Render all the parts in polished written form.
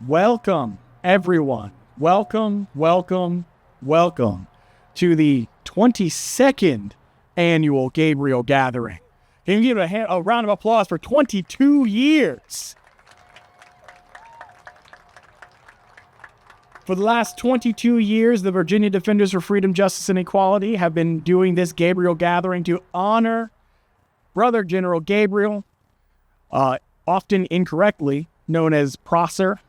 Welcome, everyone. Welcome to the 22nd annual Gabriel Gathering. Can you give a round of applause for 22 years? For the last 22 years, the Virginia Defenders for Freedom, Justice, and Equality have been doing this Gabriel Gathering to honor Brother General Gabriel, often incorrectly known as Prosser,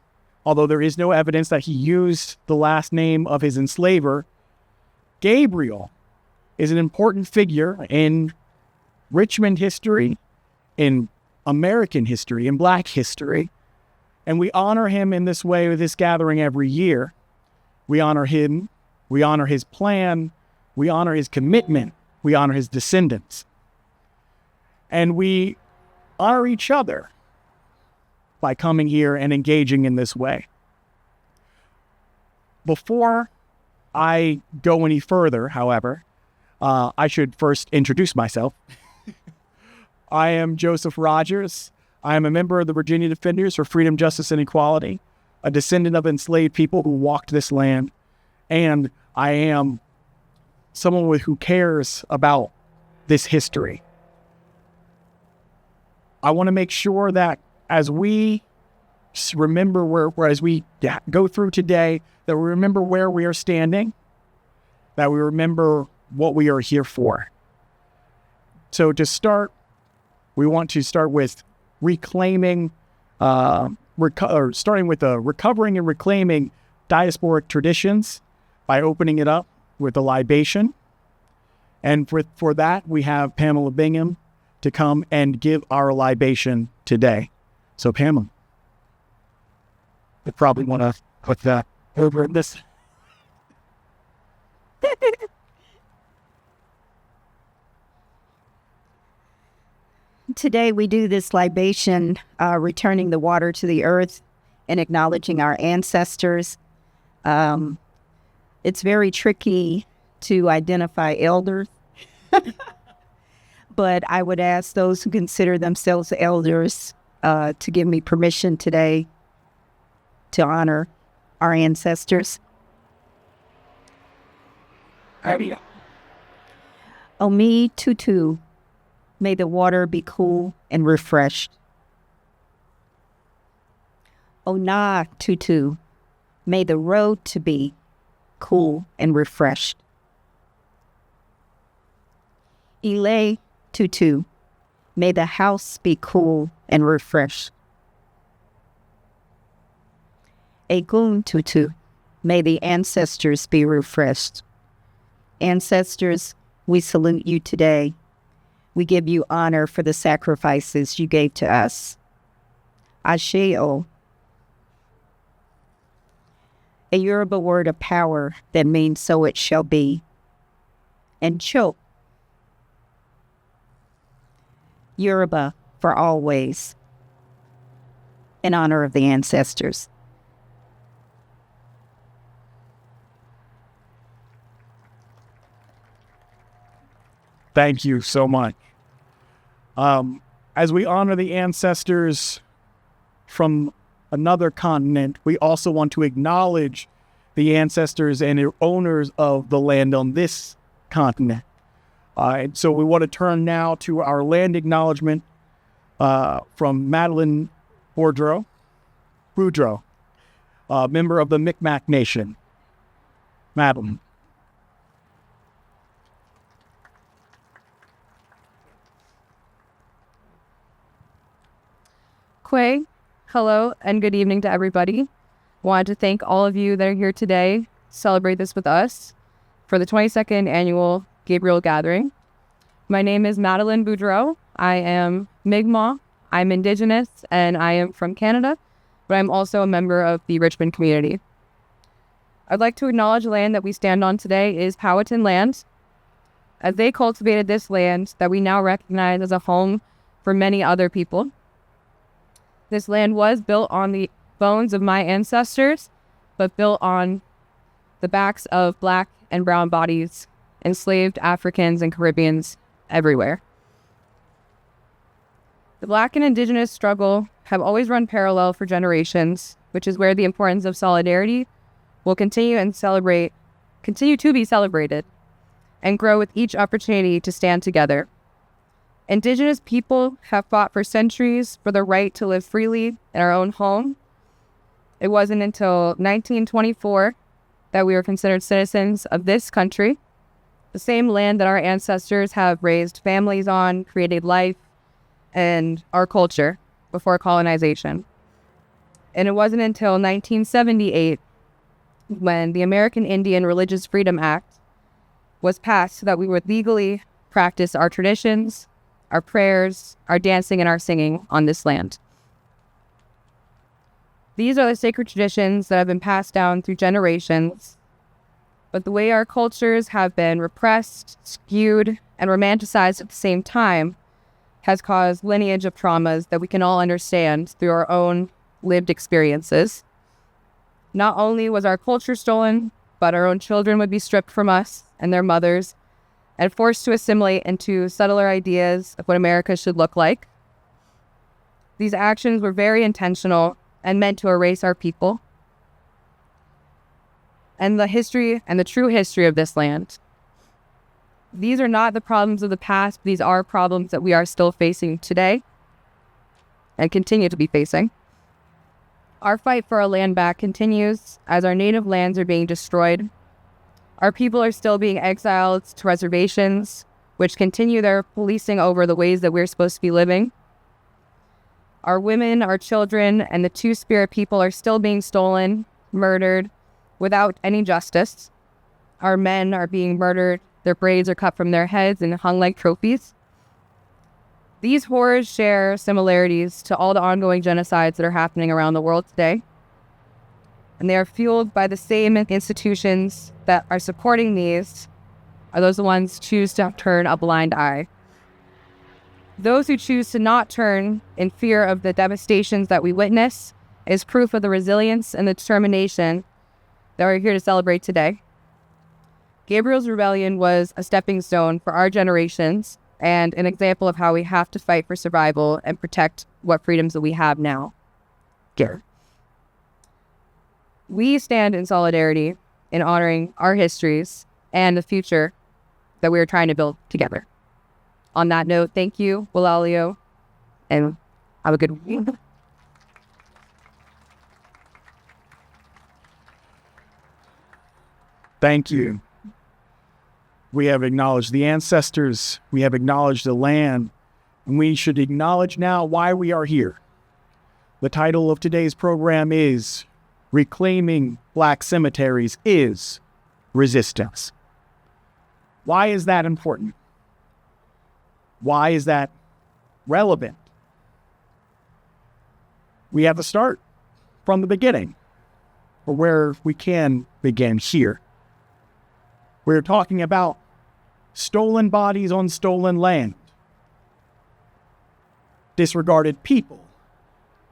although there is no evidence that he used the last name of his enslaver. Gabriel is an important figure in Richmond history, in American history, in Black history, and we honor him in this way with this gathering every year. We honor him, we honor his plan, we honor his commitment, we honor his descendants. And we honor each other by coming here and engaging in this way. Before I go any further, however, I should first introduce myself. I am Joseph Rogers. I am a member of the Virginia Defenders for Freedom, Justice, and Equality, a descendant of enslaved people who walked this land, and I am someone who cares about this history. I want to make sure that as we remember as we go through today, that we remember where we are standing, that we remember what we are here for. So to start, we want to start with reclaiming, starting with recovering and reclaiming diasporic traditions by opening it up with a libation. And for that, we have Pamela Bingham to come and give our libation today. So Pamela, you probably want to put that over this. Today we do this libation, returning the water to the earth and acknowledging our ancestors. It's very tricky to identify elders, but I would ask those who consider themselves elders to give me permission today to honor our ancestors. Omi Tutu, may the water be cool and refreshed. Ona Tutu, may the road to be cool and refreshed. Ile Tutu, may the house be cool and refreshed. Egun Tutu, may the ancestors be refreshed. Ancestors, we salute you today. We give you honor for the sacrifices you gave to us. Asheo, a Yoruba word of power that means so it shall be. And Cho, Yoruba for always, in honor of the ancestors. Thank you so much. As we honor the ancestors from another continent, we also want to acknowledge the ancestors and owners of the land on this continent. And so we want to turn now to our land acknowledgement from Madylenne Boudreaux, member of the Micmac Nation. Madylenne. Quay, hello, and good evening to everybody. Wanted to thank all of you that are here today to celebrate this with us for the 22nd annual Gabriel Gathering. My name is Madylenne Boudreaux. I am Mi'kmaq, I'm Indigenous, and I am from Canada, but I'm also a member of the Richmond community. I'd like to acknowledge the land that we stand on today is Powhatan land, as they cultivated this land that we now recognize as a home for many other people. This land was built on the bones of my ancestors, but built on the backs of Black and brown bodies, enslaved Africans and Caribbeans everywhere. The Black and Indigenous struggle have always run parallel for generations, which is where the importance of solidarity will continue to be celebrated and grow with each opportunity to stand together. Indigenous people have fought for centuries for the right to live freely in our own home. It wasn't until 1924 that we were considered citizens of this country, the same land that our ancestors have raised families on, created life, and our culture before colonization. And it wasn't until 1978 when the American Indian Religious Freedom Act was passed so that we would legally practice our traditions, our prayers, our dancing, and our singing on this land. These are the sacred traditions that have been passed down through generations, but the way our cultures have been repressed, skewed, and romanticized at the same time has caused lineage of traumas that we can all understand through our own lived experiences. Not only was our culture stolen, but our own children would be stripped from us and their mothers and forced to assimilate into subtler ideas of what America should look like. These actions were very intentional and meant to erase our people and the history and the true history of this land. These are not the problems of the past. These are problems that we are still facing today and continue to be facing. Our fight for our land back continues as our native lands are being destroyed. Our people are still being exiled to reservations, which continue their policing over the ways that we're supposed to be living. Our women, our children, and the Two-Spirit people are still being stolen, murdered, without any justice. Our men are being murdered, their braids are cut from their heads and hung like trophies. These horrors share similarities to all the ongoing genocides that are happening around the world today. And they are fueled by the same institutions that are supporting these are those the ones who choose to turn a blind eye. Those who choose to not turn in fear of the devastations that we witness is proof of the resilience and the determination that we're here to celebrate today. Gabriel's rebellion was a stepping stone for our generations and an example of how we have to fight for survival and protect what freedoms that we have now. Here. We stand in solidarity in honoring our histories and the future that we are trying to build together. On that note, thank you, Wilayto, and have a good week. Thank you. We have acknowledged the ancestors, we have acknowledged the land, and we should acknowledge now why we are here. The title of today's program is Reclaiming Black Cemeteries is Resistance. Why is that important? Why is that relevant? We have to start from the beginning, or where we can begin here. We're talking about stolen bodies on stolen land, disregarded people,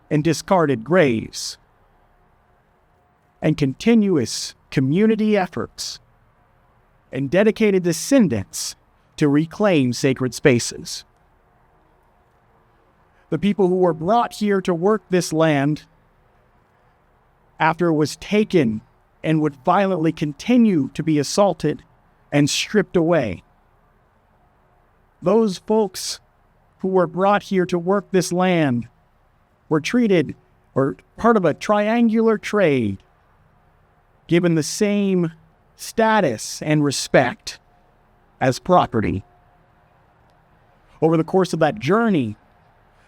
and discarded graves, and continuous community efforts and dedicated descendants to reclaim sacred spaces. The people who were brought here to work this land after it was taken and would violently continue to be assaulted and stripped away. Those folks who were brought here to work this land were treated, or part of a triangular trade, given the same status and respect as property. Over the course of that journey,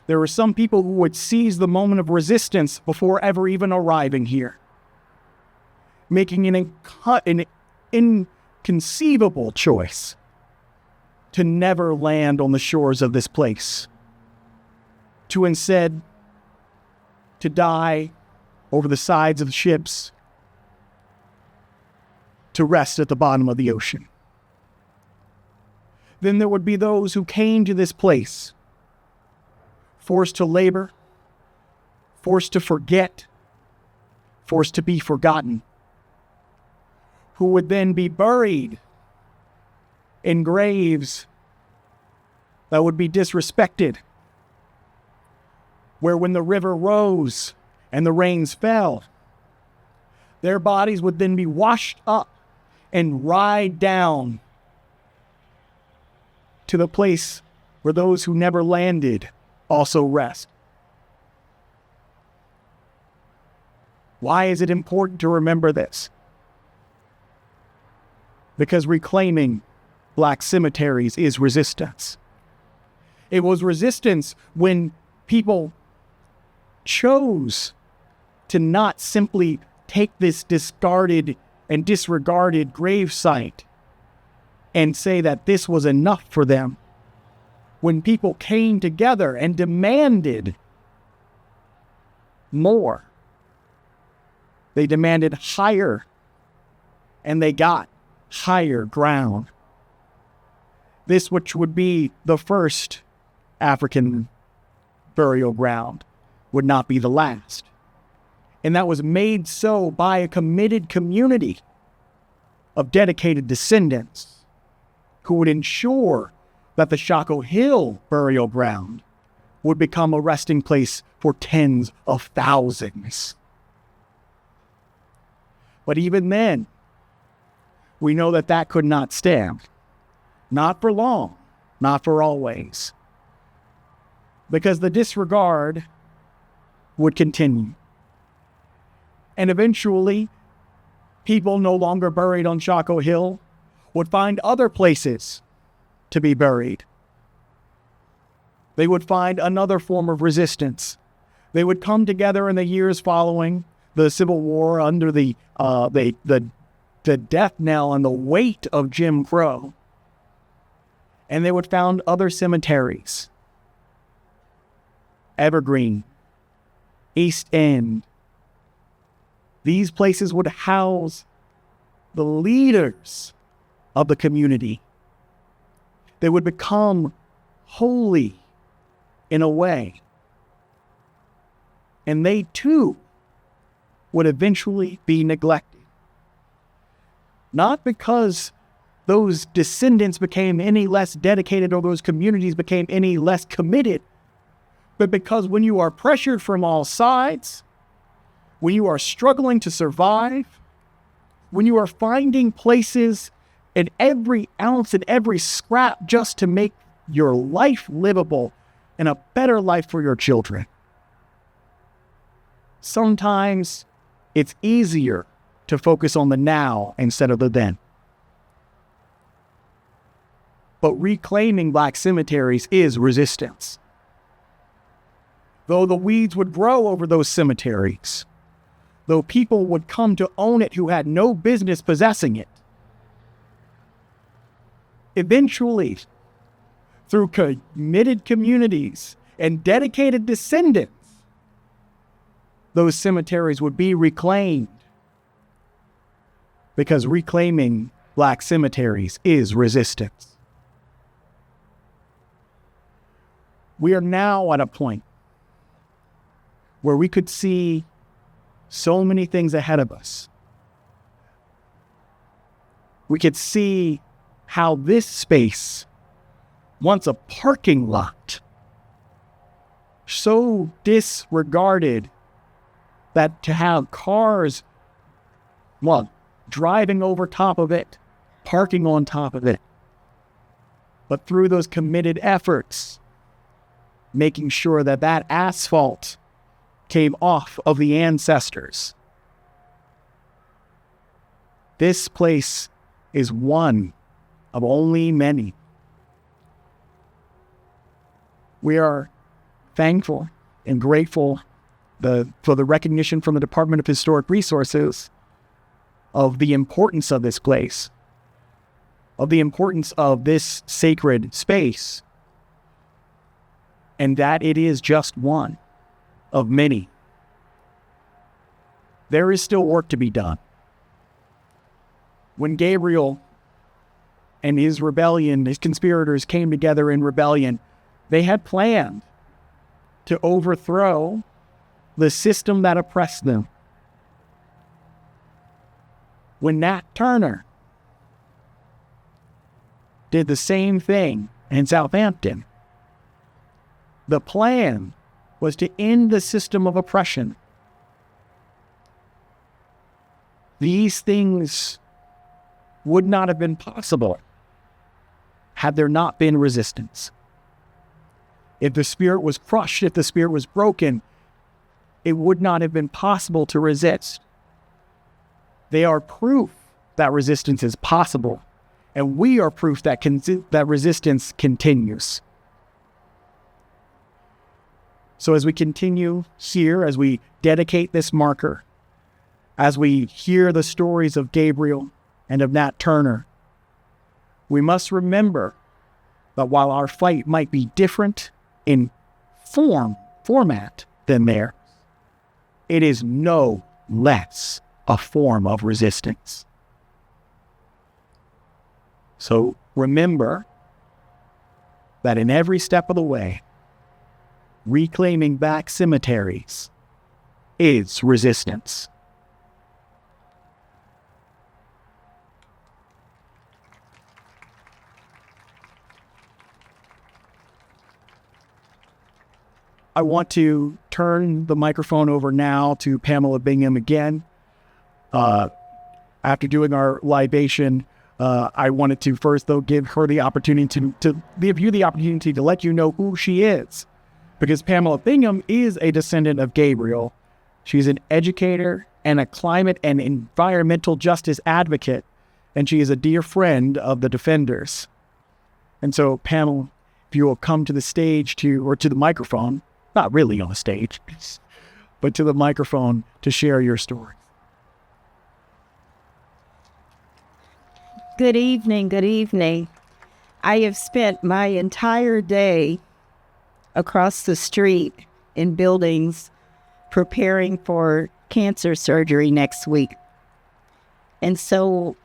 there were some people who would seize the moment of resistance before ever even arriving here, making an inconceivable choice to never land on the shores of this place, to instead to die over the sides of ships, to rest at the bottom of the ocean. Then there would be those who came to this place, forced to labor, forced to forget, forced to be forgotten, who would then be buried in graves that would be disrespected, where when the river rose and the rains fell, their bodies would then be washed up and ride down to the place where those who never landed also rest. Why is it important to remember this? Because reclaiming black cemeteries is resistance. It was resistance when people chose to not simply take this discarded and disregarded gravesite and say that this was enough for them. When people came together and demanded more, they demanded higher, and they got higher ground. This, which would be the first African burial ground, would not be the last. And that was made so by a committed community of dedicated descendants who would ensure that the Shaka Hill burial ground would become a resting place for tens of thousands. But even then, we know that that could not stand. Not for long, not for always. Because the disregard would continue. And eventually, people no longer buried on Shaka Hill would find other places to be buried. They would find another form of resistance. They would come together in the years following the Civil War under the death knell and the weight of Jim Crow. And they would found other cemeteries. Evergreen, East End. These places would house the leaders of the community. They would become holy in a way. And they too would eventually be neglected. Not because those descendants became any less dedicated or those communities became any less committed, but because when you are pressured from all sides, when you are struggling to survive, when you are finding places in every ounce and every scrap just to make your life livable and a better life for your children, sometimes it's easier to focus on the now instead of the then. But reclaiming black cemeteries is resistance. Though the weeds would grow over those cemeteries, though people would come to own it who had no business possessing it, eventually, through committed communities and dedicated descendants, those cemeteries would be reclaimed. Because reclaiming black cemeteries is resistance. We are now at a point where we could see so many things ahead of us. We could see how this space, once a parking lot, so disregarded that to have cars, driving over top of it, parking on top of it, but through those committed efforts, making sure that that asphalt came off of the ancestors. This place is one of only many. We are thankful and grateful for the recognition from the Department of Historic Resources of the importance of this place, of the importance of this sacred space, and that it is just one of many. There is still work to be done. When Gabriel and his rebellion, his conspirators came together in rebellion, they had planned to overthrow the system that oppressed them. When Nat Turner did the same thing in Southampton, the plan was to end the system of oppression These things would not have been possible had there not been resistance. If the spirit was crushed, if the spirit was broken, it would not have been possible to resist. They are proof that resistance is possible, and we are proof that that resistance continues. So as we continue here, as we dedicate this marker, as we hear the stories of Gabriel and of Nat Turner, we must remember that while our fight might be different in format than theirs, it is no less a form of resistance. So remember that in every step of the way, reclaiming back cemeteries is resistance. I want to turn the microphone over now to Pamela Bingham again. After doing our libation, I wanted to first, though, give her the opportunity to give you the opportunity to let you know who she is. Because Pamela Bingham is a descendant of Gabriel. She's an educator and a climate and environmental justice advocate, and she is a dear friend of the defenders. And so, Pamela, if you will come to the stage or to the microphone, not really on the stage, but to the microphone to share your story. Good evening, good evening. I have spent my entire day across the street in buildings preparing for cancer surgery next week. And so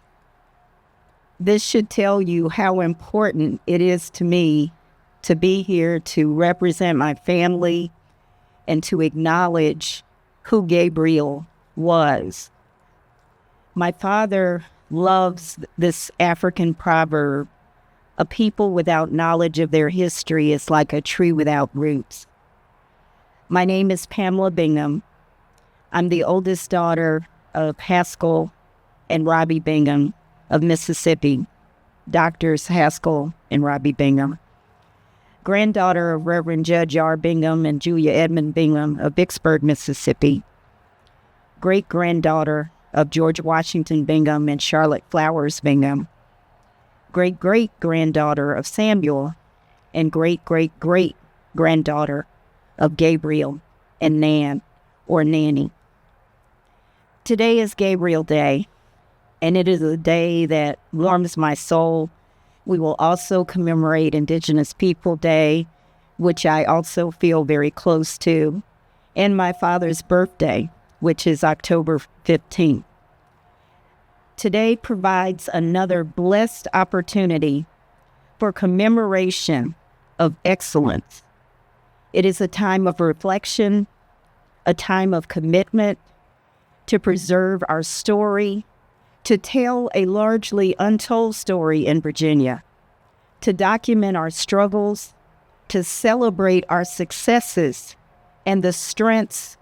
this should tell you how important it is to me to be here to represent my family and to acknowledge who Gabriel was. My father loves this African proverb, a people without knowledge of their history is like a tree without roots. My name is Pamela Bingham. I'm the oldest daughter of Haskell and Robbie Bingham of Mississippi, Doctors Haskell and Robbie Bingham. Granddaughter of Reverend Judge R. Bingham and Julia Edmund Bingham of Vicksburg, Mississippi. Great-granddaughter of George Washington Bingham and Charlotte Flowers Bingham. Great-great-granddaughter of Samuel and great-great-great-granddaughter of Gabriel and Nan, or Nanny. Today is Gabriel Day, and it is a day that warms my soul. We will also commemorate Indigenous People Day, which I also feel very close to, and my father's birthday, which is October 15th. Today provides another blessed opportunity for commemoration of excellence. It is a time of reflection, a time of commitment to preserve our story, to tell a largely untold story in Virginia, to document our struggles, to celebrate our successes and the strengths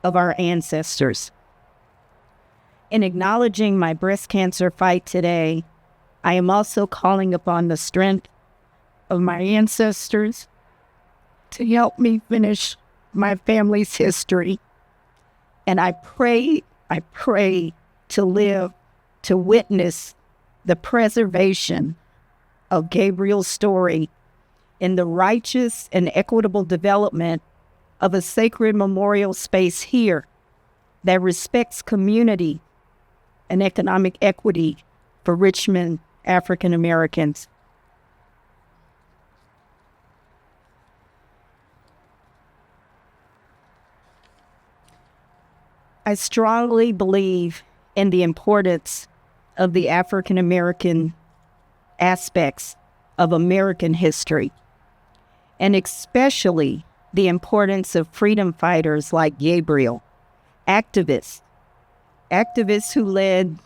of our ancestors. In acknowledging my breast cancer fight today, I am also calling upon the strength of my ancestors to help me finish my family's history. And I pray to live to witness the preservation of Gabriel's story in the righteous and equitable development of a sacred memorial space here that respects community and economic equity for Richmond African Americans. I strongly believe in the importance of the African American aspects of American history, and especially the importance of freedom fighters like Gabriel, activists who led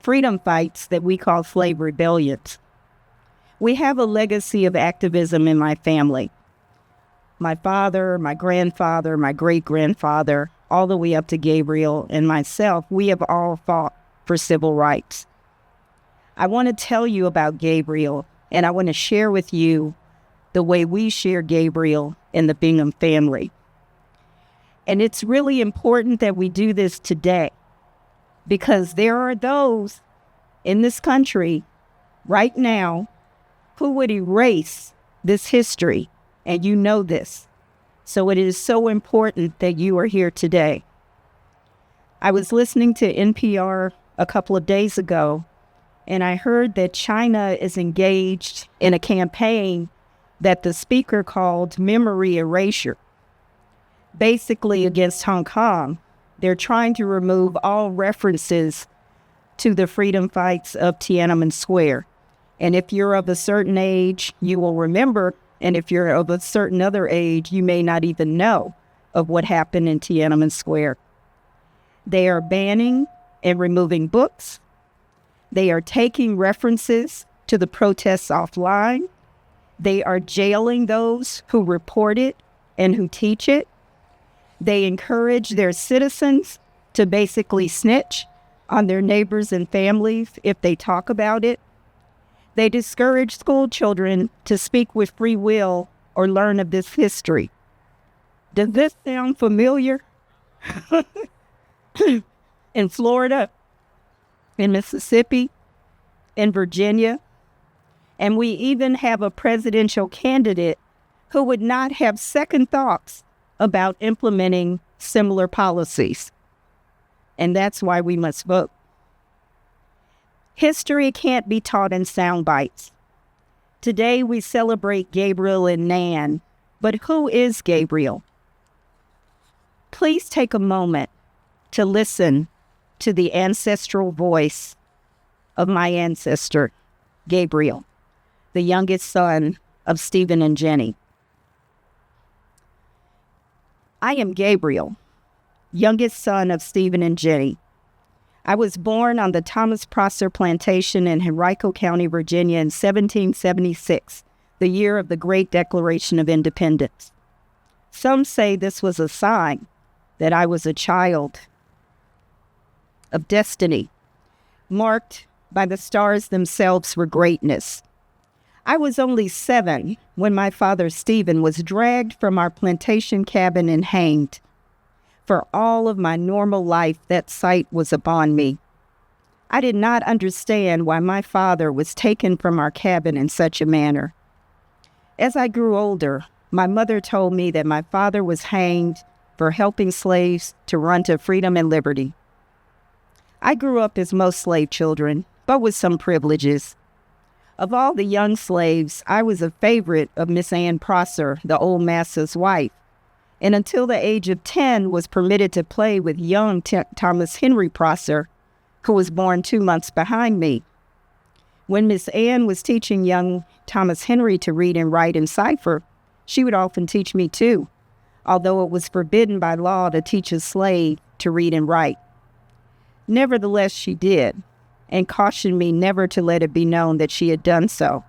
freedom fights that we call slave rebellions. We have a legacy of activism in my family. My father, my grandfather, my great-grandfather all the way up to Gabriel and myself, we have all fought for civil rights. I want to tell you about Gabriel, and I want to share with you the way we share Gabriel in the Bingham family. And it's really important that we do this today, because there are those in this country right now who would erase this history, and you know this. So it is so important that you are here today. I was listening to NPR a couple of days ago, and I heard that China is engaged in a campaign that the speaker called memory erasure. Basically, against Hong Kong, they're trying to remove all references to the freedom fights of Tiananmen Square. And if you're of a certain age, you will remember, and if you're of a certain other age, you may not even know of what happened in Tiananmen Square. They are banning and removing books. They are taking references to the protests offline. They are jailing those who report it and who teach it. They encourage their citizens to basically snitch on their neighbors and families if they talk about it. They discourage school children to speak with free will or learn of this history. Does this sound familiar? In Florida, in Mississippi, in Virginia, and we even have a presidential candidate who would not have second thoughts about implementing similar policies. And that's why we must vote. History can't be taught in sound bites. Today we celebrate Gabriel and Nan, but who is Gabriel? Please take a moment to listen to the ancestral voice of my ancestor, Gabriel, the youngest son of Stephen and Jenny. I am Gabriel, youngest son of Stephen and Jenny. I was born on the Thomas Prosser Plantation in Henrico County, Virginia in 1776, the year of the Great Declaration of Independence. Some say this was a sign that I was a child of destiny, marked by the stars themselves for greatness. I was only 7 when my father Stephen was dragged from our plantation cabin and hanged. For all of my normal life, that sight was upon me. I did not understand why my father was taken from our cabin in such a manner. As I grew older, my mother told me that my father was hanged for helping slaves to run to freedom and liberty. I grew up as most slave children, but with some privileges. Of all the young slaves, I was a favorite of Miss Ann Prosser, the old master's wife, and until the age of 10 was permitted to play with young Thomas Henry Prosser, who was born 2 months behind me. When Miss Ann was teaching young Thomas Henry to read and write and cipher, she would often teach me too, although it was forbidden by law to teach a slave to read and write. Nevertheless, she did, and cautioned me never to let it be known that she had done so.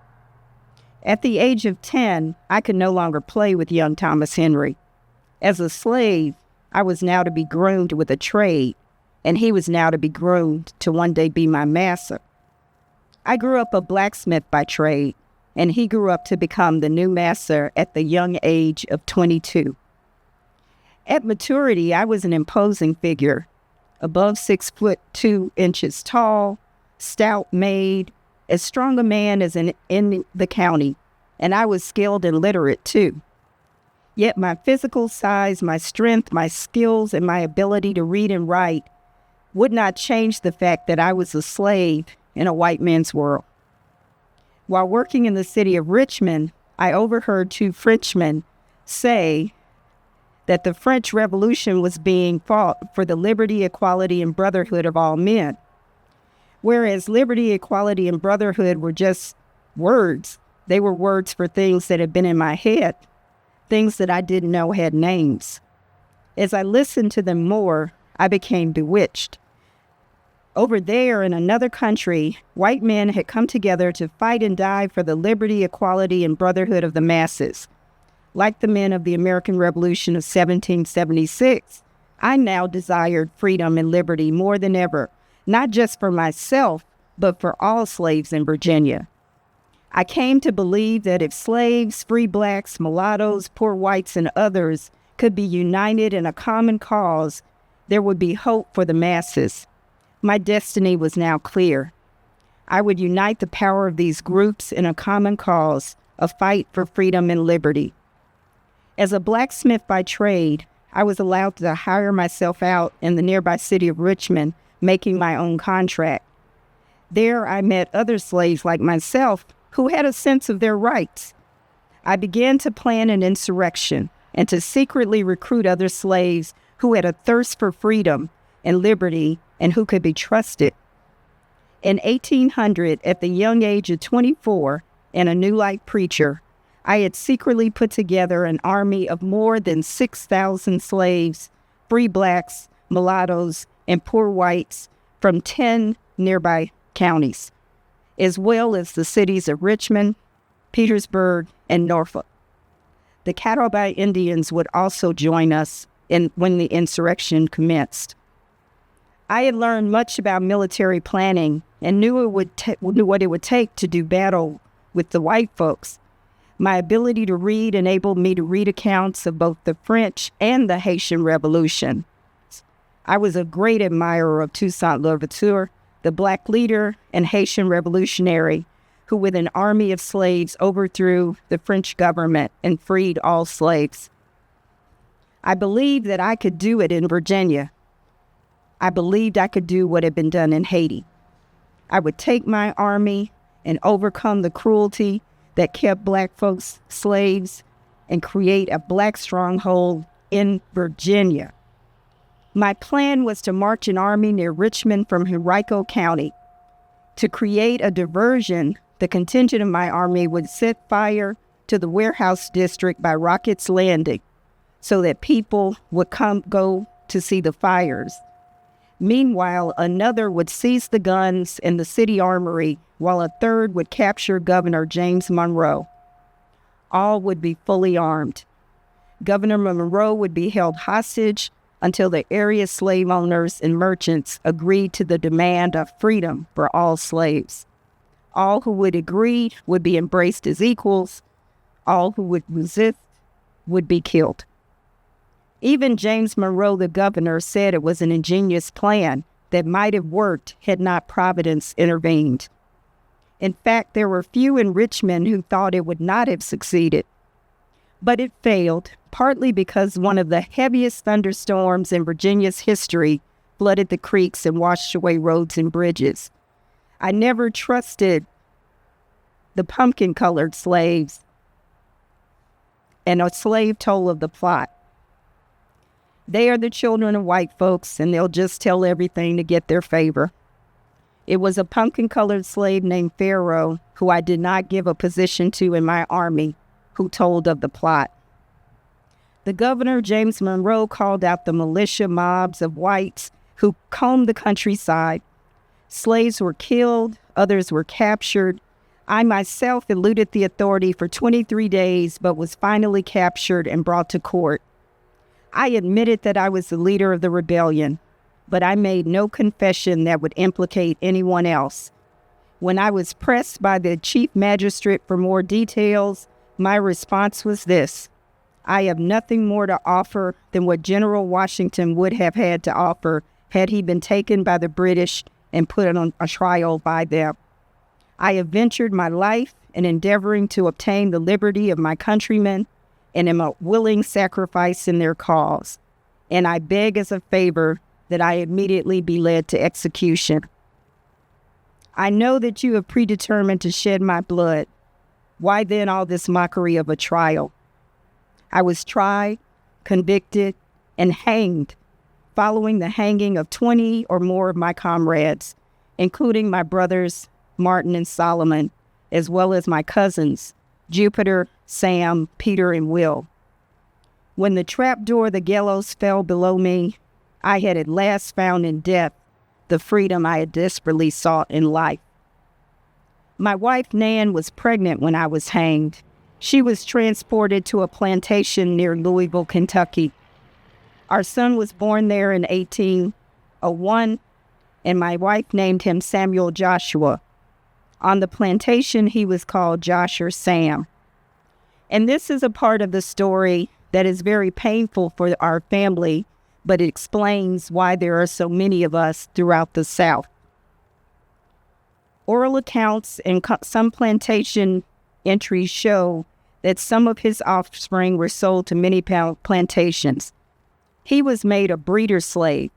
At the age of 10, I could no longer play with young Thomas Henry. As a slave, I was now to be groomed with a trade, and he was now to be groomed to one day be my master. I grew up a blacksmith by trade, and he grew up to become the new master at the young age of 22. At maturity, I was an imposing figure, above 6'2" tall, stout made, as strong a man as in the county, and I was skilled and literate too. Yet my physical size, my strength, my skills, and my ability to read and write would not change the fact that I was a slave in a white man's world. While working in the city of Richmond, I overheard 2 Frenchmen say that the French Revolution was being fought for the liberty, equality, and brotherhood of all men. Whereas liberty, equality, and brotherhood were just words. They were words for things that had been in my head, things that I didn't know had names. As I listened to them more, I became bewitched. Over there in another country, white men had come together to fight and die for the liberty, equality, and brotherhood of the masses. Like the men of the American Revolution of 1776, I now desired freedom and liberty more than ever, not just for myself, but for all slaves in Virginia. I came to believe that if slaves, free blacks, mulattoes, poor whites, and others could be united in a common cause, there would be hope for the masses. My destiny was now clear. I would unite the power of these groups in a common cause, a fight for freedom and liberty. As a blacksmith by trade, I was allowed to hire myself out in the nearby city of Richmond, making my own contract. There I met other slaves like myself who had a sense of their rights. I began to plan an insurrection and to secretly recruit other slaves who had a thirst for freedom and liberty and who could be trusted. In 1800, at the young age of 24 and a new light preacher, I had secretly put together an army of more than 6,000 slaves, free blacks, mulattoes, and poor whites from 10 nearby counties, as well as the cities of Richmond, Petersburg, and Norfolk. The Catawba Indians would also join us when the insurrection commenced. I had learned much about military planning and knew what it would take to do battle with the white folks. My ability to read enabled me to read accounts of both the French and the Haitian Revolution. I was a great admirer of Toussaint Louverture, the black leader and Haitian revolutionary who with an army of slaves overthrew the French government and freed all slaves. I believed that I could do it in Virginia. I believed I could do what had been done in Haiti. I would take my army and overcome the cruelty that kept black folks slaves and create a black stronghold in Virginia. My plan was to march an army near Richmond from Henrico County. To create a diversion, the contingent of my army would set fire to the warehouse district by Rocket's Landing so that people would go to see the fires. Meanwhile, another would seize the guns in the city armory, while a third would capture Governor James Monroe. All would be fully armed. Governor Monroe would be held hostage until the area slave owners and merchants agreed to the demand of freedom for all slaves. All who would agree would be embraced as equals. All who would resist would be killed. Even James Monroe, the governor, said it was an ingenious plan that might have worked had not Providence intervened. In fact, there were few in Richmond who thought it would not have succeeded. But it failed, partly because one of the heaviest thunderstorms in Virginia's history flooded the creeks and washed away roads and bridges. I never trusted the pumpkin-colored slaves, and a slave told of the plot. They are the children of white folks, and they'll just tell everything to get their favor. It was a pumpkin-colored slave named Pharaoh, who I did not give a position to in my army, who told of the plot. The governor, James Monroe, called out the militia mobs of whites who combed the countryside. Slaves were killed, others were captured. I myself eluded the authority for 23 days, but was finally captured and brought to court. I admitted that I was the leader of the rebellion, but I made no confession that would implicate anyone else. When I was pressed by the chief magistrate for more details, my response was this: I have nothing more to offer than what General Washington would have had to offer had he been taken by the British and put on a trial by them. I have ventured my life in endeavoring to obtain the liberty of my countrymen and am a willing sacrifice in their cause. And I beg as a favor that I immediately be led to execution. I know that you have predetermined to shed my blood. Why then all this mockery of a trial? I was tried, convicted, and hanged, following the hanging of 20 or more of my comrades, including my brothers Martin and Solomon, as well as my cousins Jupiter, Sam, Peter, and Will. When the trapdoor of the gallows fell below me, I had at last found in death the freedom I had desperately sought in life. My wife Nan was pregnant when I was hanged. She was transported to a plantation near Louisville, Kentucky. Our son was born there in 1801, and my wife named him Samuel Joshua. On the plantation, he was called Josh or Sam. And this is a part of the story that is very painful for our family, but it explains why there are so many of us throughout the South. Oral accounts and some plantation entries show that some of his offspring were sold to many plantations. He was made a breeder slave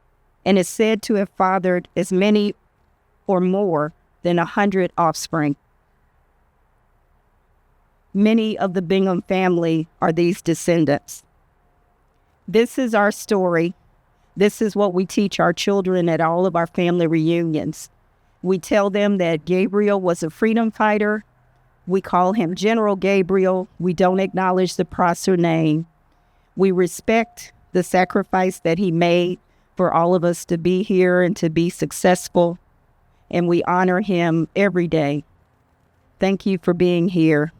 and is said to have fathered as many or more than 100 offspring. Many of the Bingham family are these descendants. This is our story. This is what we teach our children at all of our family reunions. We tell them that Gabriel was a freedom fighter. We call him General Gabriel. We don't acknowledge the Prosser name. We respect the sacrifice that he made for all of us to be here and to be successful. And we honor him every day. Thank you for being here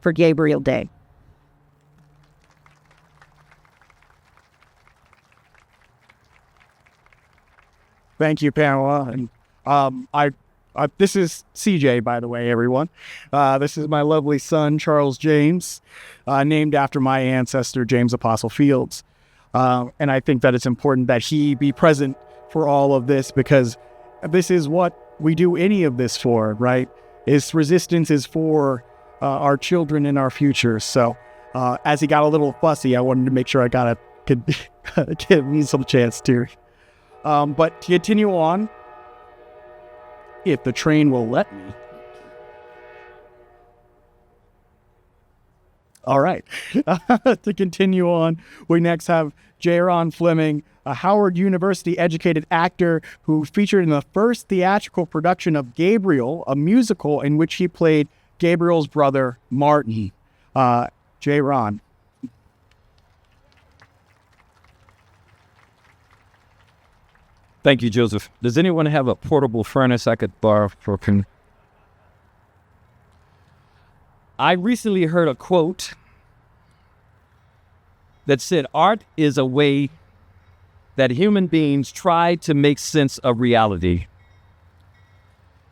for Gabriel Day. Thank you, Pamela. And this is CJ, by the way, everyone. This is my lovely son, Charles James, named after my ancestor, James Apostle Fields. And I think that it's important that he be present for all of this, because this is what we do any of this for, right? Resistance is for our children and our future. So as he got a little fussy, I wanted to make sure I could give me some chance to. But to continue on, if the train will let me. All right. To continue on, we next have JRon Fleming, a Howard University-educated actor who featured in the first theatrical production of Gabriel, a musical in which he played Gabriel's brother, Martin. JRon. Thank you, Joseph. Does anyone have a portable furnace I could borrow for? I recently heard a quote that said, "Art is a way that human beings try to make sense of reality."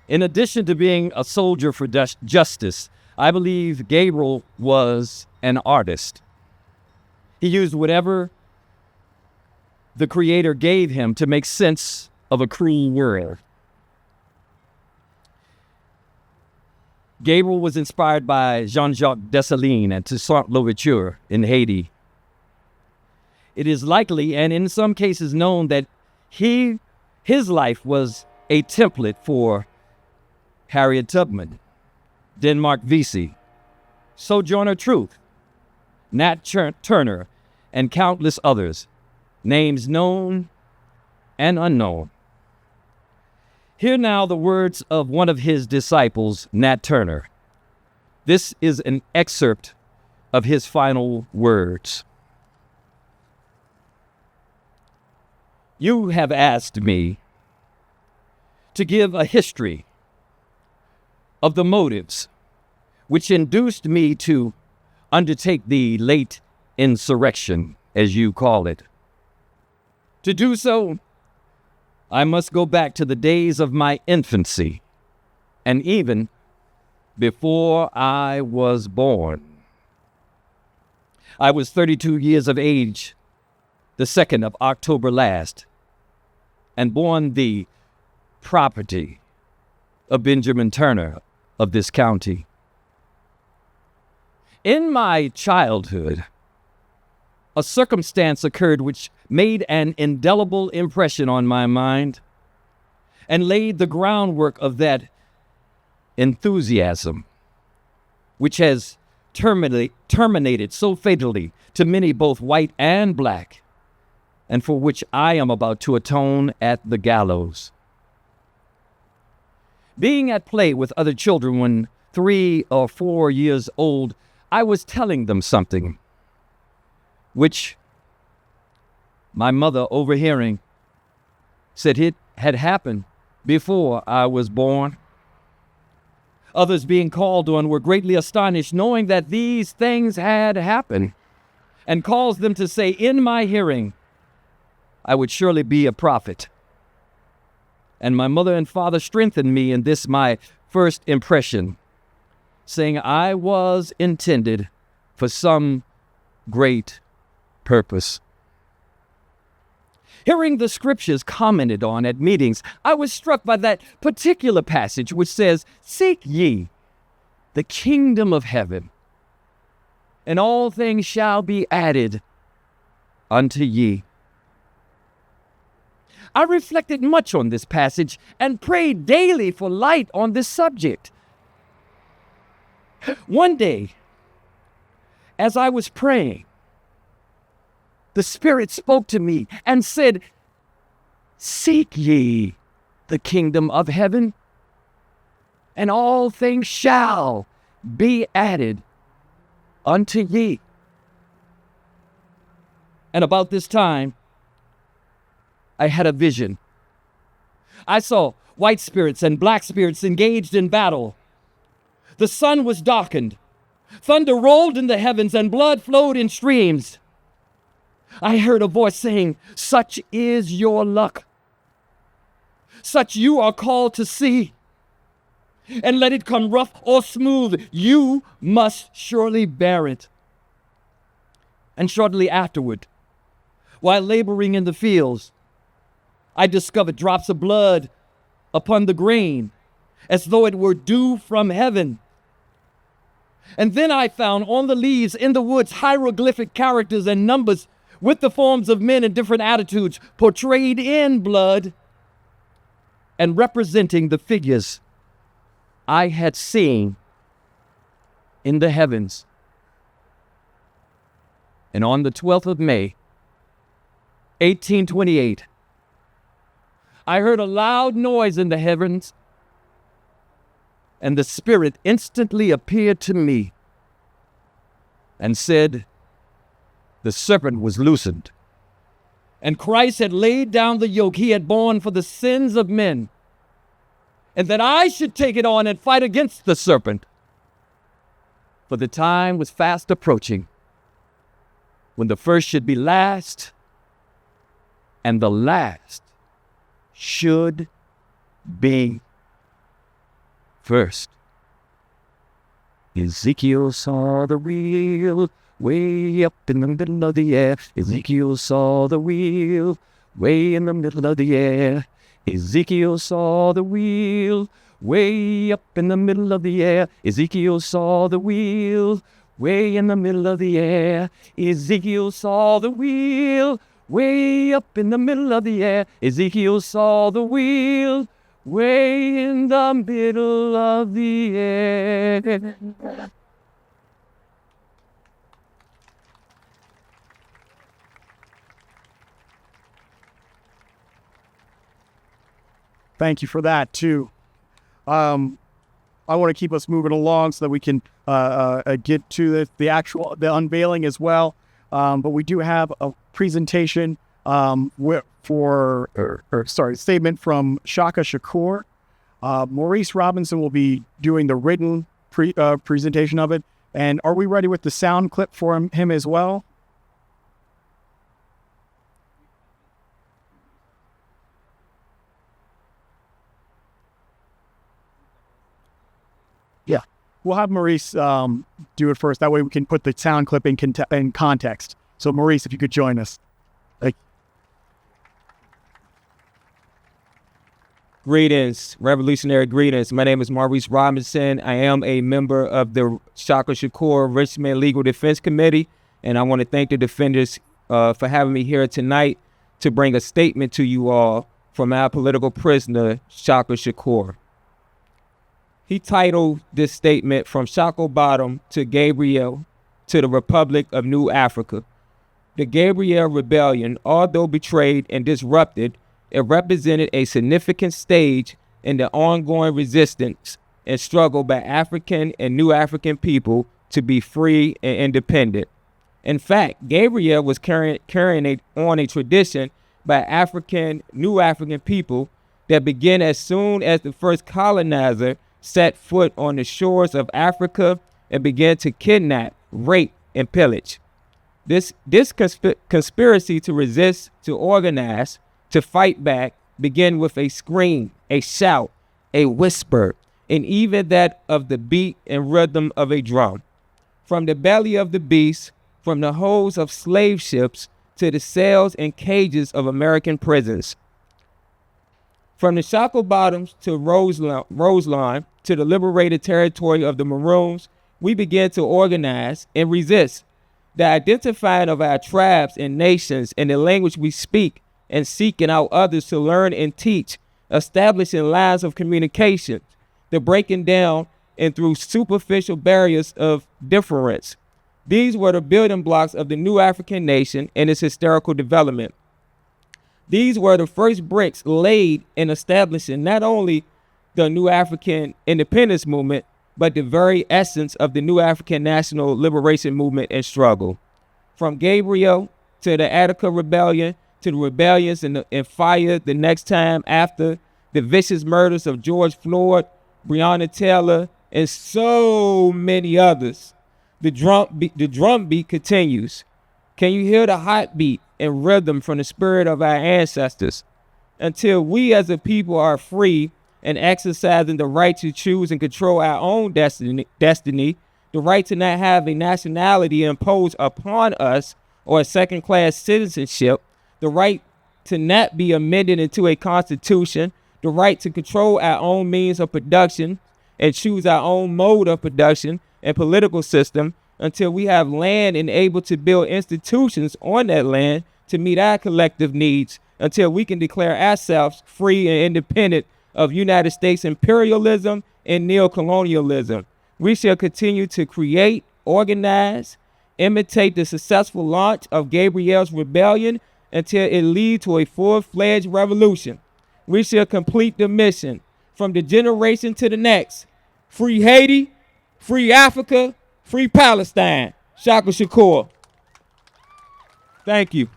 In addition to being a soldier for justice, I believe Gabriel was an artist. He used whatever the Creator gave him to make sense of a cruel world. Gabriel was inspired by Jean-Jacques Dessalines and Toussaint Louverture in Haiti. It is likely, and in some cases known, that his life was a template for Harriet Tubman, Denmark Vesey, Sojourner Truth, Nat Turner, and countless others, names known and unknown. Hear now the words of one of his disciples, Nat Turner. This is an excerpt of his final words. "You have asked me to give a history of the motives which induced me to undertake the late insurrection, as you call it. To do so, I must go back to the days of my infancy, and even before I was born. I was 32 years of age, the 2nd of October last, and born the property of Benjamin Turner of this county. In my childhood, a circumstance occurred which made an indelible impression on my mind and laid the groundwork of that enthusiasm which has terminated so fatally to many, both white and black, and for which I am about to atone at the gallows. Being at play with other children when 3 or 4 years old, I was telling them something, which my mother, overhearing, said it had happened before I was born. Others, being called on, were greatly astonished, knowing that these things had happened, and caused them to say in my hearing, I would surely be a prophet. And my mother and father strengthened me in this my first impression, saying I was intended for some great purpose. Hearing the scriptures commented on at meetings, I was struck by that particular passage which says, "Seek ye the kingdom of heaven, and all things shall be added unto ye." I reflected much on this passage and prayed daily for light on this subject. One day, as I was praying, the Spirit spoke to me and said, "Seek ye the kingdom of heaven, and all things shall be added unto ye." And about this time, I had a vision. I saw white spirits and black spirits engaged in battle. The sun was darkened. Thunder rolled in the heavens and blood flowed in streams. I heard a voice saying, "Such is your luck. Such you are called to see. And let it come rough or smooth, you must surely bear it." And shortly afterward, while laboring in the fields, I discovered drops of blood upon the grain, as though it were dew from heaven. And then I found on the leaves in the woods hieroglyphic characters and numbers with the forms of men in different attitudes portrayed in blood and representing the figures I had seen in the heavens. And on the 12th of May, 1828, I heard a loud noise in the heavens, and the Spirit instantly appeared to me and said, the serpent was loosened, and Christ had laid down the yoke he had borne for the sins of men, and that I should take it on and fight against the serpent. For the time was fast approaching when the first should be last, and the last should be first. Ezekiel saw the wheel way up in the middle of the air. Ezekiel saw the wheel way in the middle of the air. Ezekiel saw the wheel way up in the middle of the air. Ezekiel saw the wheel way in the middle of the air. Ezekiel saw the wheel way up in the middle of the air. Ezekiel saw the wheel way in the middle of the air. Thank you for that, too. I want to keep us moving along so that we can get to the unveiling as well. But we do have a presentation statement from Shaka Shakur. Maurice Robinson will be doing the written presentation of it. And are we ready with the sound clip for him as well? Yeah, we'll have Maurice do it first. That way we can put the sound clip in context. So Maurice, if you could join us. Greetings, revolutionary greetings. My name is Maurice Robinson. I am a member of the Shaka Shakur Richmond Legal Defense Committee, and I want to thank the defenders for having me here tonight to bring a statement to you all from our political prisoner, Shaka Shakur. He titled this statement, "From Shaka Bottom to Gabriel to the Republic of New Africa." The Gabriel Rebellion, although betrayed and disrupted, it represented a significant stage in the ongoing resistance and struggle by African and New African people to be free and independent. In fact, Gabriel was carrying on a tradition by African, New African people that began as soon as the first colonizer set foot on the shores of Africa and began to kidnap, rape, and pillage. This conspiracy to resist, to organize, to fight back, begin with a scream, a shout, a whisper, and even that of the beat and rhythm of a drum. From the belly of the beast, from the holds of slave ships to the cells and cages of American prisons. From the shackle bottoms to Roseline to the liberated territory of the Maroons, we began to organize and resist. The identifying of our tribes and nations and the language we speak and seeking out others to learn and teach, establishing lines of communication, the breaking down and through superficial barriers of difference. These were the building blocks of the new African nation and its historical development. These were the first bricks laid in establishing not only the new African independence movement, but the very essence of the new African national liberation movement and struggle. From Gabriel to the Attica Rebellion, to the rebellions in Fire the next time after, the vicious murders of George Floyd, Breonna Taylor, and so many others. The drum beat continues. Can you hear the heartbeat and rhythm from the spirit of our ancestors? Until we as a people are free and exercising the right to choose and control our own destiny, the right to not have a nationality imposed upon us or a second-class citizenship, the right to not be amended into a constitution, the right to control our own means of production and choose our own mode of production and political system, until we have land and able to build institutions on that land to meet our collective needs, until we can declare ourselves free and independent of United States imperialism and neocolonialism. We shall continue to create, organize, imitate the successful launch of Gabriel's rebellion until it leads to a full-fledged revolution. We shall complete the mission from the generation to the next. Free Haiti, free Africa, free Palestine. Shaka Shakur. Thank you.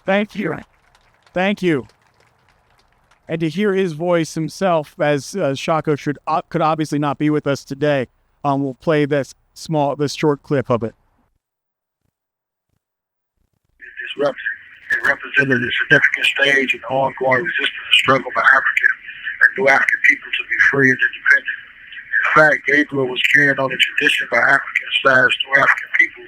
Thank you. Thank you. And to hear his voice himself, as Shaka could obviously not be with us today, we'll play this short clip of it. It represented a significant stage in the ongoing resistance struggle by African and New African people to be free and independent. In fact, Gabriel was carrying on a tradition by African/New African people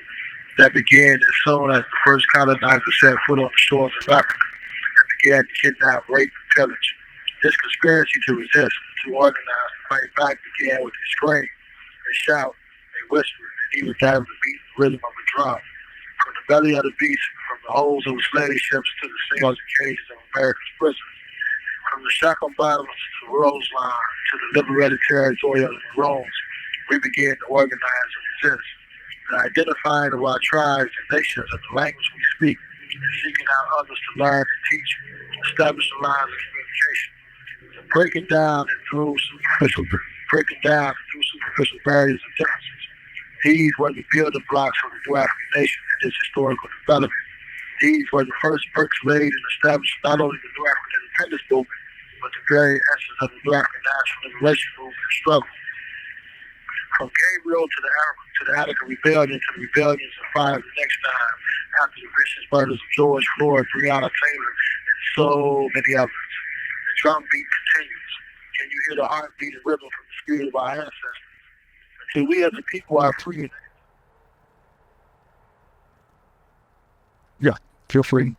that began as soon as the first colonizers set foot on the shores of Africa and began to kidnap, rape, and pillage. This conspiracy to resist, to organize, and fight back began with a scream, a shout, a whisper, and even that of the beat and rhythm of a drum. From the belly of the beast, from the holds of slave ships to the cells and cages of America's prisons, from the shackle bottoms to the Roseline to the liberated territory of the Maroons, we began to organize and resist. The identifying of our tribes and nations and the language we speak, and seeking out others to learn and teach, establishing lines of communication, breaking down through superficial barriers and differences. These were the building blocks of the new African nation and its historical development. These were the first bricks laid and established not only the new African independence movement, but the very essence of the new African national liberation movement and struggle. From Gabriel to the Attica Rebellion to the rebellions of Fire the next time, after the vicious murders of George Floyd, Breonna Taylor, and so many others. The drum beat continues. Can you hear the heartbeat and rhythm from the spirit of our ancestors? Until we as a people are free. Yeah, feel free.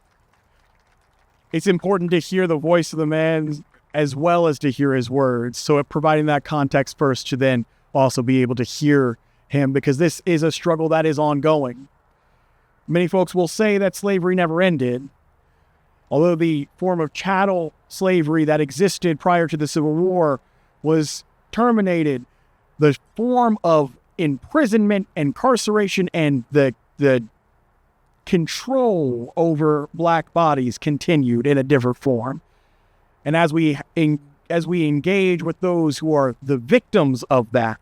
It's important to hear the voice of the man as well as to hear his words. So providing that context first to then also be able to hear him, because this is a struggle that is ongoing. Many folks will say that slavery never ended. Although the form of chattel slavery that existed prior to the Civil War was terminated, the form of imprisonment, incarceration, and the control over black bodies continued in a different form. And as we engage with those who are the victims of that,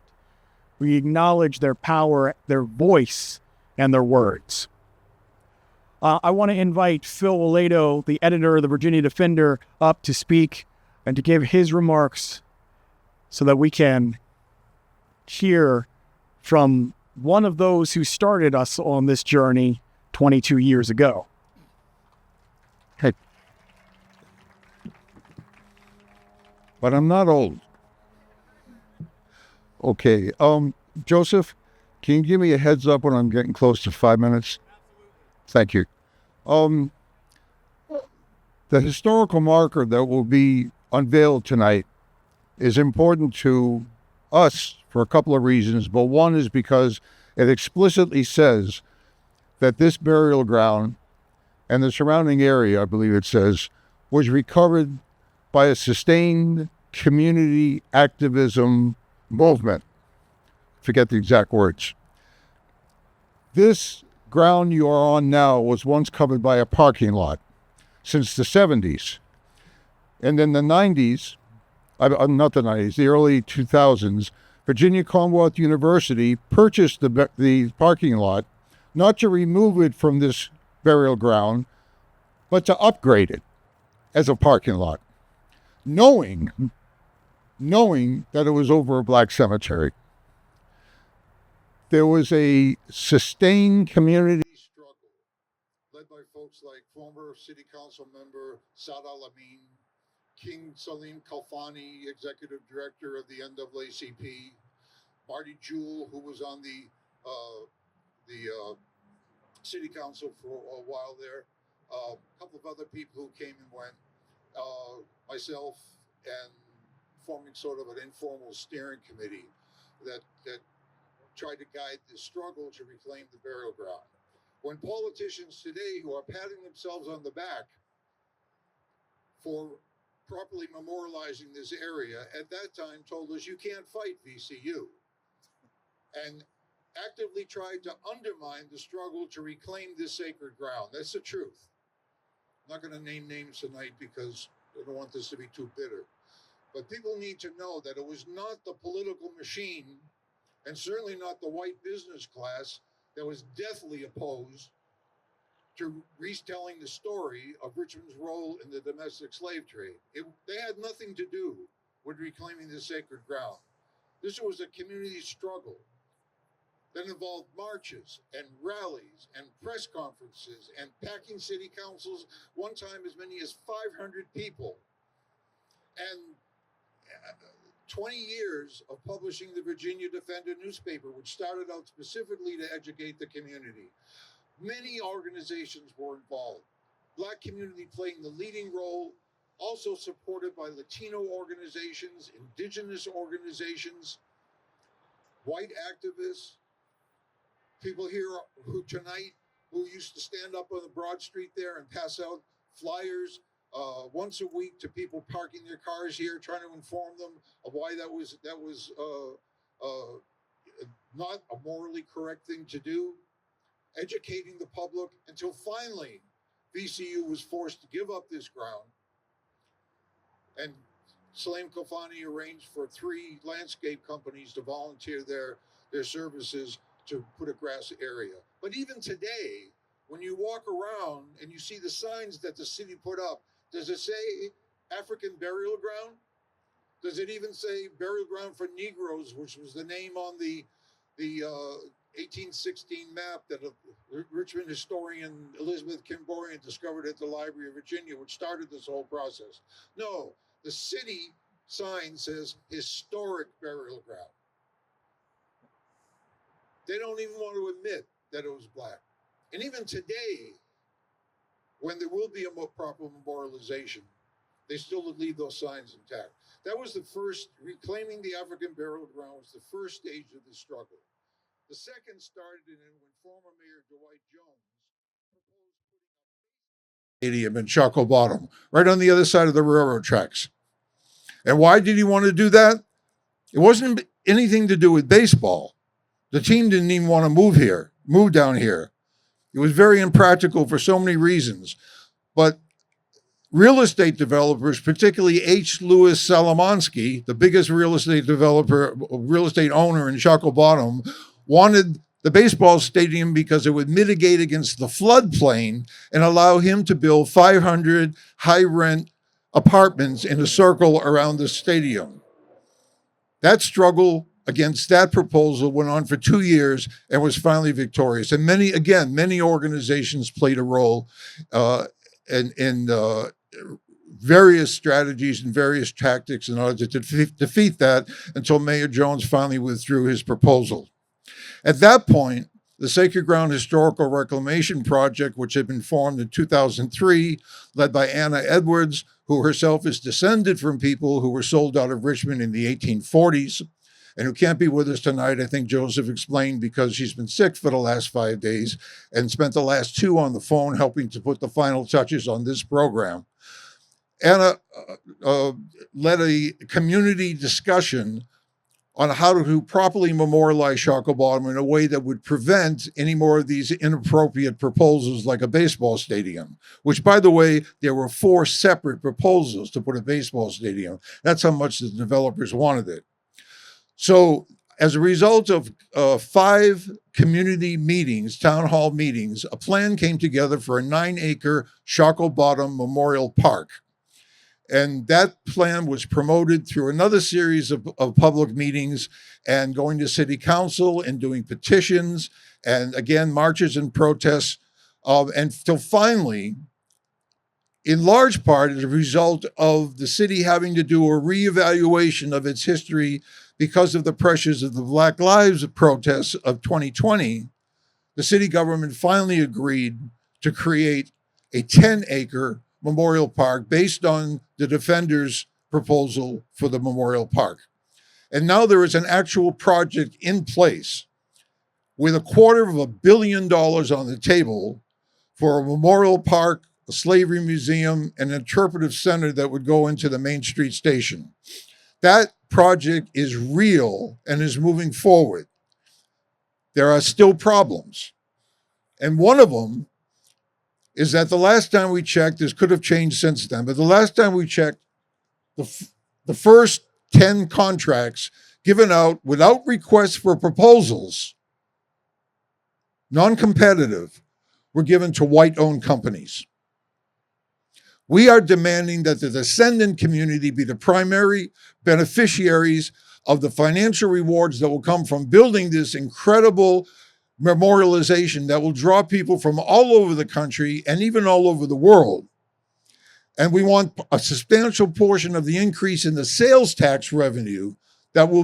we acknowledge their power, their voice, and their words. I want to invite Phil Wilayto, the editor of the Virginia Defender, up to speak and to give his remarks so that we can hear from one of those who started us on this journey 22 years ago. Hey. But I'm not old. Okay, Joseph, can you give me a heads up when I'm getting close to 5 minutes? Thank you. The historical marker that will be unveiled tonight is important to us for a couple of reasons, but one is because it explicitly says that this burial ground and the surrounding area, I believe it says, was recovered by a sustained community activism movement. Forget the exact words. This ground you are on now was once covered by a parking lot since the 70s. And in the 90s, not the 90s, the early 2000s, Virginia Commonwealth University purchased the parking lot, not to remove it from this burial ground, but to upgrade it as a parking lot, knowing that it was over a black cemetery. There was a sustained community struggle led by folks like former city council member Saad Al-Amin, King Salim Kalfani, executive director of the NAACP, Marty Jewell, who was on the city council for a while there, a couple of other people who came and went, myself, and forming sort of an informal steering committee that tried to guide the struggle to reclaim the burial ground. When politicians today who are patting themselves on the back for properly memorializing this area at that time told us you can't fight VCU and actively tried to undermine the struggle to reclaim this sacred ground. That's the truth. I'm not going to name names tonight because I don't want this to be too bitter. But people need to know that it was not the political machine, and certainly not the white business class, that was deathly opposed to retelling the story of Richmond's role in the domestic slave trade. They had nothing to do with reclaiming the sacred ground. This was a community struggle that involved marches and rallies and press conferences and packing city councils, one time as many as 500 people. And 20 years of publishing the Virginia Defender newspaper, which started out specifically to educate the community. Many organizations were involved. Black community playing the leading role, also supported by Latino organizations, indigenous organizations, white activists, people here who tonight, who used to stand up on the Broad Street there and pass out flyers once a week to people parking their cars here, trying to inform them of why that was not a morally correct thing to do, educating the public until finally VCU was forced to give up this ground. And Salim Kofani arranged for 3 landscape companies to volunteer their services to put a grass area. But even today, when you walk around and you see the signs that the city put up, does it say African burial ground? Does it even say burial ground for Negroes, which was the name on the 1816 map that a Richmond historian Elizabeth Kimborian discovered at the Library of Virginia, which started this whole process? No, the city sign says historic burial ground. They don't even want to admit that it was black. And even today, when there will be a proper memorialization, they still leave those signs intact. That was the first, reclaiming the African burial ground was the first stage of the struggle. The second started in when former Mayor Dwight Jones proposed putting a stadium in Shaka Bottom, right on the other side of the railroad tracks. And why did he want to do that? It wasn't anything to do with baseball. The team didn't even want to move down here. It was very impractical for so many reasons. But real estate developers, particularly H. Lewis Salomonsky, the biggest real estate owner in Shaka Bottom, wanted the baseball stadium because it would mitigate against the floodplain and allow him to build 500 high-rent apartments in a circle around the stadium. That struggle against that proposal went on for 2 years and was finally victorious. And many organizations played a role in various strategies and various tactics in order to defeat that until Mayor Jones finally withdrew his proposal. At that point, the Sacred Ground Historical Reclamation Project, which had been formed in 2003, led by Anna Edwards, who herself is descended from people who were sold out of Richmond in the 1840s, and who can't be with us tonight. I think Joseph explained because she's been sick for the last 5 days and spent the last 2 on the phone helping to put the final touches on this program. Anna led a community discussion on how to properly memorialize Shaka Bottom in a way that would prevent any more of these inappropriate proposals like a baseball stadium, which, by the way, there were 4 separate proposals to put a baseball stadium. That's how much the developers wanted it. So as a result of 5 community meetings, town hall meetings, a plan came together for a 9-acre Shaka Bottom Memorial Park. And that plan was promoted through another series of public meetings and going to city council and doing petitions and, again, marches and protests. Until finally, in large part, as a result of the city having to do a reevaluation of its history because of the pressures of the Black Lives protests of 2020, the city government finally agreed to create a 10-acre memorial park based on the Defenders' proposal for the memorial park. And now there is an actual project in place with $250 million on the table for a memorial park, a slavery museum, and an interpretive center that would go into the Main Street station. That project is real and is moving forward. There are still problems. And one of them is that the last time we checked, this could have changed since then, but the last time we checked, the first 10 contracts given out without requests for proposals, non-competitive, were given to white-owned companies. We are demanding that the descendant community be the primary beneficiaries of the financial rewards that will come from building this incredible memorialization that will draw people from all over the country and even all over the world. And we want a substantial portion of the increase in the sales tax revenue that will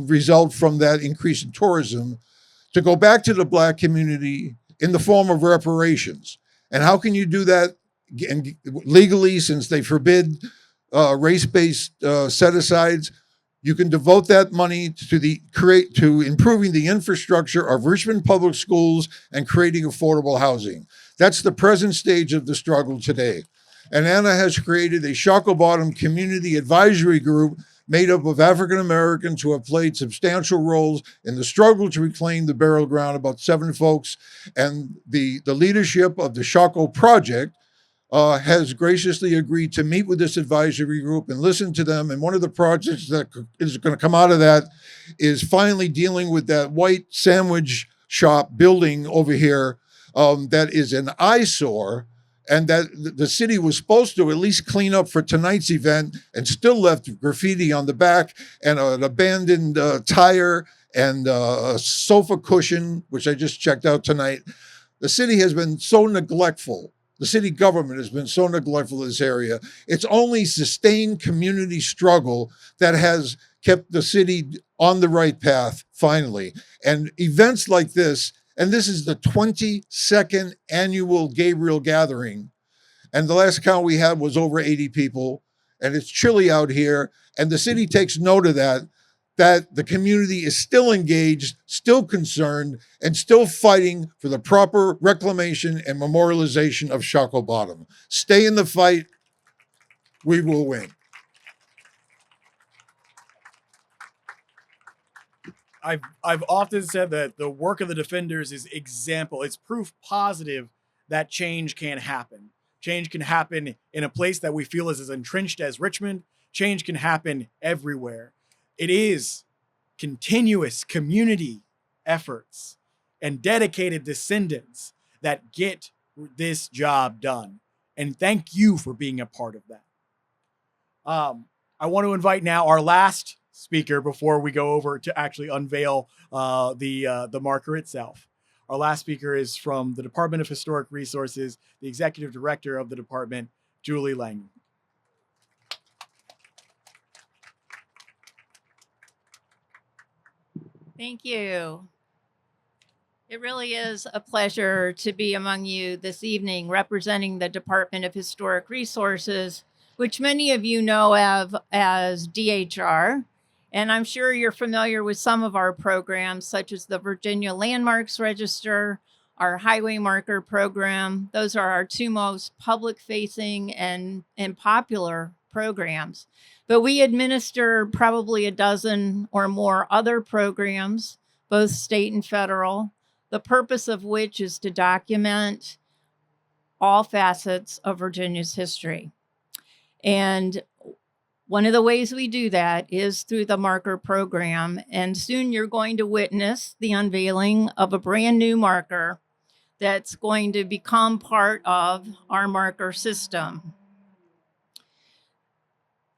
result from that increase in tourism to go back to the Black community in the form of reparations. And how can you do that legally, since they forbid race-based set-asides? You can devote that money to improving the infrastructure of Richmond public schools and creating affordable housing. That's the present stage of the struggle today. And Anna has created a Shaka Bottom Community Advisory Group made up of African Americans who have played substantial roles in the struggle to reclaim the burial ground, about 7 folks. And the leadership of the Shaka Project has graciously agreed to meet with this advisory group and listen to them. And one of the projects that is going to come out of that is finally dealing with that white sandwich shop building over here that is an eyesore, and that the city was supposed to at least clean up for tonight's event and still left graffiti on the back and an abandoned tire and a sofa cushion, which I just checked out tonight. The city has been so neglectful. The city government has been so neglectful of this area. It's only sustained community struggle that has kept the city on the right path, finally. And events like this, and this is the 22nd annual Gabriel gathering, and the last count we had was over 80 people, and it's chilly out here, and the city takes note of that the community is still engaged, still concerned, and still fighting for the proper reclamation and memorialization of Shaka Bottom. Stay in the fight. We will win. I've often said that the work of the Defenders is example. It's proof positive that change can happen. Change can happen in a place that we feel is as entrenched as Richmond. Change can happen everywhere. It is continuous community efforts and dedicated descendants that get this job done. And thank you for being a part of that. I want to invite now our last speaker before we go over to actually unveil the marker itself. Our last speaker is from the Department of Historic Resources, the Executive Director of the department, Julie Langan. Thank you. It really is a pleasure to be among you this evening representing the Department of Historic Resources, which many of you know of as DHR. And I'm sure you're familiar with some of our programs, such as the Virginia Landmarks Register, our Highway Marker Program. Those are our two most public-facing and popular programs. But we administer probably a dozen or more other programs, both state and federal, the purpose of which is to document all facets of Virginia's history. And one of the ways we do that is through the marker program. And soon you're going to witness the unveiling of a brand new marker that's going to become part of our marker system.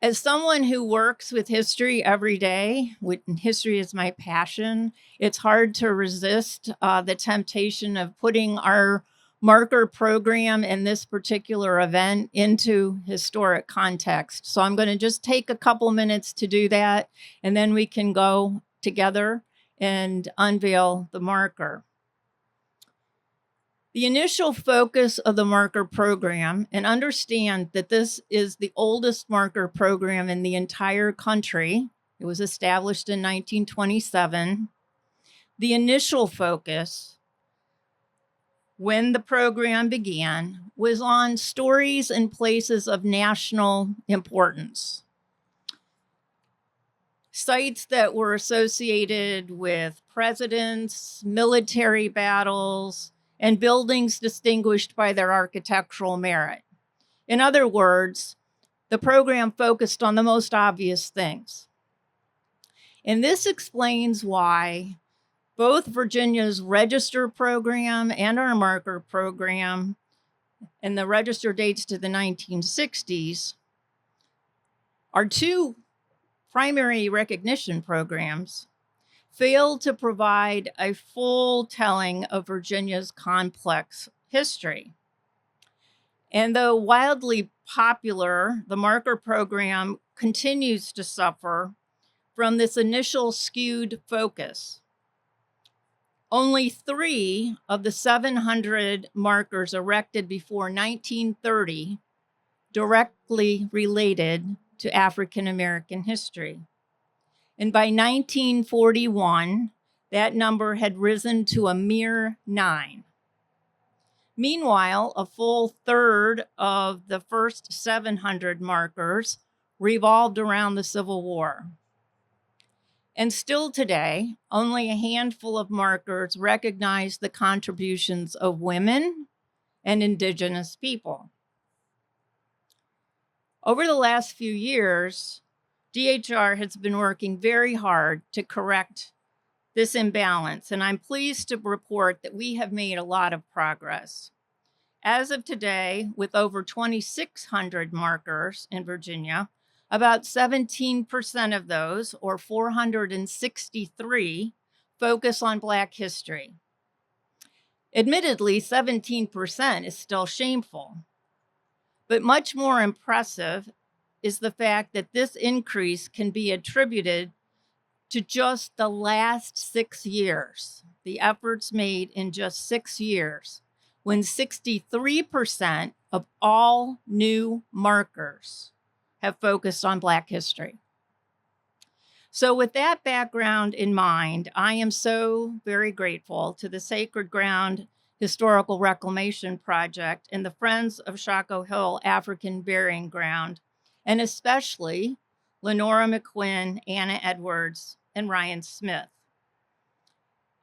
As someone who works with history every day, history is my passion, it's hard to resist the temptation of putting our marker program and this particular event into historic context. So I'm going to just take a couple minutes to do that, and then we can go together and unveil the marker. The initial focus of the marker program, and understand that this is the oldest marker program in the entire country. It was established in 1927. The initial focus when the program began was on stories and places of national importance. Sites that were associated with presidents, military battles, and buildings distinguished by their architectural merit. In other words, the program focused on the most obvious things. And this explains why both Virginia's Register program and our marker program, and the Register dates to the 1960s, are two primary recognition programs, failed to provide a full telling of Virginia's complex history. And though wildly popular, the marker program continues to suffer from this initial skewed focus. Only 3 of the 700 markers erected before 1930 directly related to African American history. And by 1941, that number had risen to a mere 9. Meanwhile, a full third of the first 700 markers revolved around the Civil War. And still today, only a handful of markers recognize the contributions of women and Indigenous people. Over the last few years, DHR has been working very hard to correct this imbalance, and I'm pleased to report that we have made a lot of progress. As of today, with over 2,600 markers in Virginia, about 17% of those, or 463, focus on Black history. Admittedly, 17% is still shameful, but much more impressive is the fact that this increase can be attributed to just the last 6 years, the efforts made in just 6 years, when 63% of all new markers have focused on Black history. So with that background in mind, I am so very grateful to the Sacred Ground Historical Reclamation Project and the Friends of Shaka Hill African Burying Ground, and especially Lenora McQuinn, Anna Edwards, and Ryan Smith.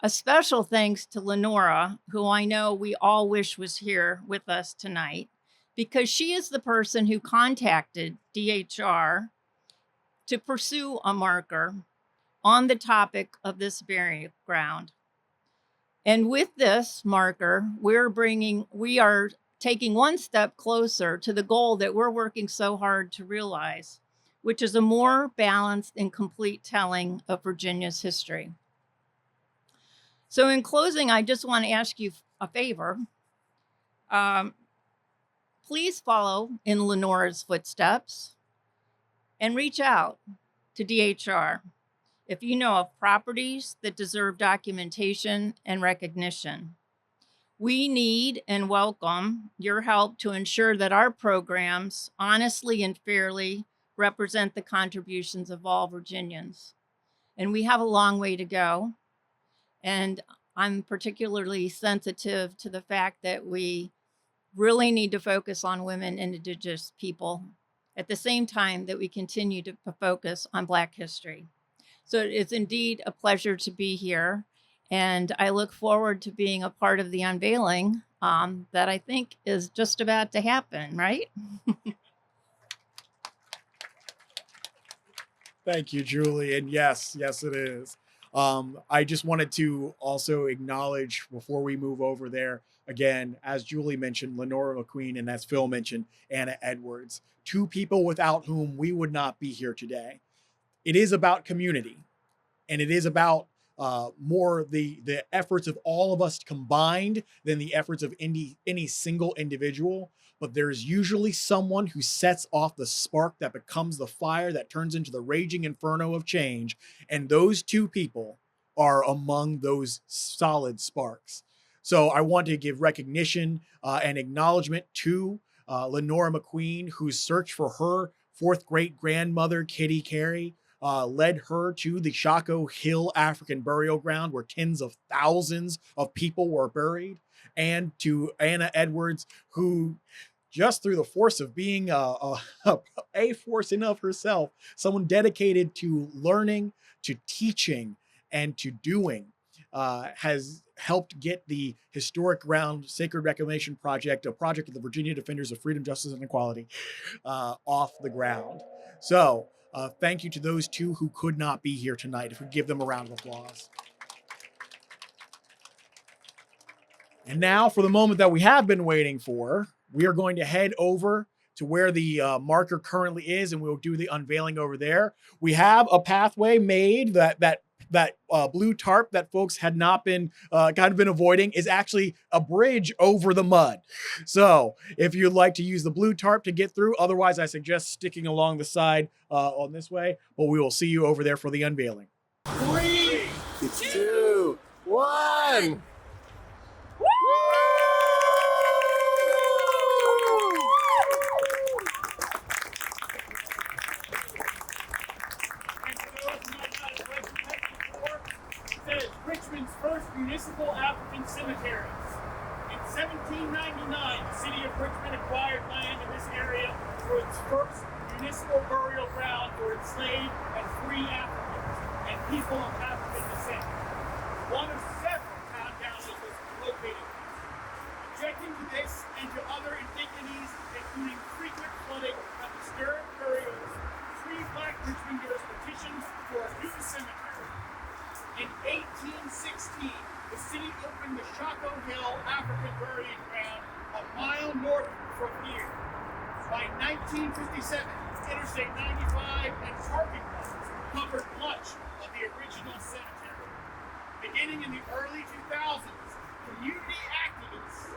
A special thanks to Lenora, who I know we all wish was here with us tonight, because she is the person who contacted DHR to pursue a marker on the topic of this burying ground. And with this marker, we are taking one step closer to the goal that we're working so hard to realize, which is a more balanced and complete telling of Virginia's history. So in closing, I just want to ask you a favor. Please follow in Lenora's footsteps and reach out to DHR if you know of properties that deserve documentation and recognition. We need and welcome your help to ensure that our programs honestly and fairly represent the contributions of all Virginians. And we have a long way to go. And I'm particularly sensitive to the fact that we really need to focus on women and Indigenous people at the same time that we continue to focus on Black history. So it's indeed a pleasure to be here. And I look forward to being a part of the unveiling that I think is just about to happen, right? Thank you, Julie. And yes, it is. I just wanted to also acknowledge before we move over there, again, as Julie mentioned, Lenora McQueen, and as Phil mentioned, Anna Edwards, two people without whom we would not be here today. It is about community, and it is about more the efforts of all of us combined than the efforts of any single individual. But there's usually someone who sets off the spark that becomes the fire that turns into the raging inferno of change. And those two people are among those solid sparks. So I want to give recognition and acknowledgement to Lenora McQueen, whose search for her fourth great grandmother, Kitty Carey, led her to the Shaka Hill African burial ground where tens of thousands of people were buried, and to Anna Edwards, who just through the force of being a force in of herself, someone dedicated to learning, to teaching, and to doing, has helped get the Historic Ground Sacred Reclamation Project, a project of the Virginia Defenders of Freedom, Justice, and Equality, off the ground. So thank you to those two who could not be here tonight. If we give them a round of applause. And now for the moment that we have been waiting for, we are going to head over to where the marker currently is, and we'll do the unveiling over there. We have a pathway made that blue tarp that folks had not been kind of been avoiding is actually a bridge over the mud. So if you'd like to use the blue tarp to get through, otherwise I suggest sticking along the side on this way, but we will see you over there for the unveiling. 3, 2, 1. Richmond's first municipal African cemeteries. In 1799, the city of Richmond acquired land in this area for its first municipal burial ground for enslaved and free Africans and people of African descent. One of several town houses was located here. Objecting to this and to other indignities, including frequent flooding and disturbed burials, 3 Black Richmonders petitioned for a new cemetery. In 1816, the city opened the Shaka Hill African Burial Ground a mile north from here. By 1957, Interstate 95 and parking lots covered much of the original cemetery. Beginning in the early 2000s, community activists